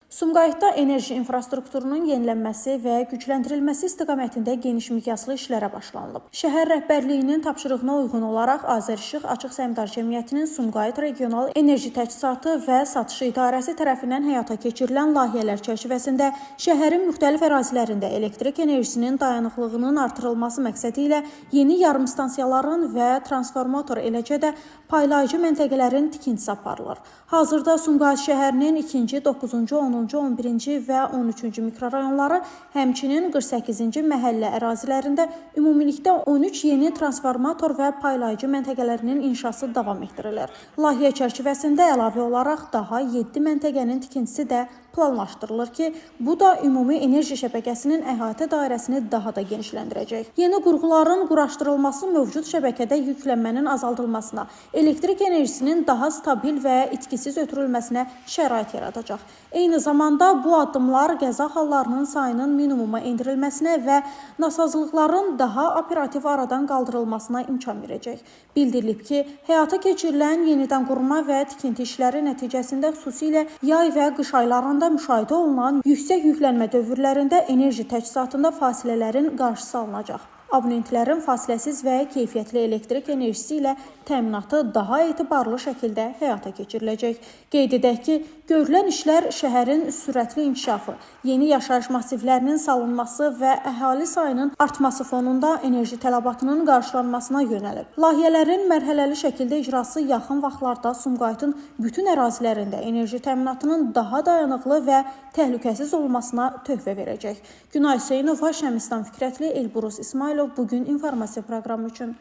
Sumqayıtda enerji infrastrukturunun yenilənməsi və gücləndirilməsi istiqamətində geniş miqyaslı işlərə başlanılıb. Şəhər rəhbərliyinin tapşırığına uyğun olaraq Azərişıq Açıq Səhmdar Cəmiyyətinin Sumqayıt Regional Enerji Təchizatı və Satışı İdarəsi tərəfindən həyata keçirilən layihələr çərçivəsində şəhərin müxtəlif ərazilərində elektrik enerjisinin dayanıqlığının artırılması məqsədi ilə yeni yarımstansiyaların və transformator, eləcə də paylayıcı məntəqələrin tikintisi aparılır. Hazırda Sumqayıt şəhərinin 2-ci, 9-cu, 10-cu, 11-ci və 13-cü mikrorayonları, həmçinin 48-ci məhəllə ərazilərində ümumilikdə 13 yeni transformator və paylayıcı məntəqələrinin inşası davam etdirilir. Layihə çərçivəsində əlavə olaraq daha 7 məntəqənin tikintisi də planlaşdırılır ki, bu da ümumi enerji şəbəkəsinin əhatə dairəsini daha da genişləndirəcək. Yeni qurğuların quraşdırılması mövcud şəbəkədə yüklənmənin azaldılmasına, elektrik enerjisinin daha stabil və itkisiz ötürülməsinə şərait yaradacaq. Eyni zamanda bu addımlar qəza hallarının sayının minimuma endirilməsinə və nasazlıqların daha operativ aradan qaldırılmasına imkan verəcək. Bildirilib ki, həyata keçirilən yenidən qurma və tikinti işləri nəticəsində xüsusilə yay və qış aylarında müşahidə olunan yüksək yüklənmə dövrlərində enerji təchizatında fasilələrin qarşısı alınacaq. Abonentlərin fasiləsiz və keyfiyyətli elektrik enerjisi ilə təminatı daha etibarlı şəkildə həyata keçiriləcək. Qeyd edək ki, görülən işlər şəhərin sürətli inkişafı, yeni yaşayış massivlərinin salınması və əhali sayının artması fonunda enerji tələbatının qarşılanmasına yönəlib. Layihələrin mərhələli şəkildə icrası yaxın vaxtlarda Sumqayıtın bütün ərazilərində enerji təminatının daha dayanıqlı və təhlükəsiz olmasına töhfə verəcək. Günay Hüseynova, Şəmistan Fikrətli, Elburuz İsmailov bugün informasiya proqramı üçün.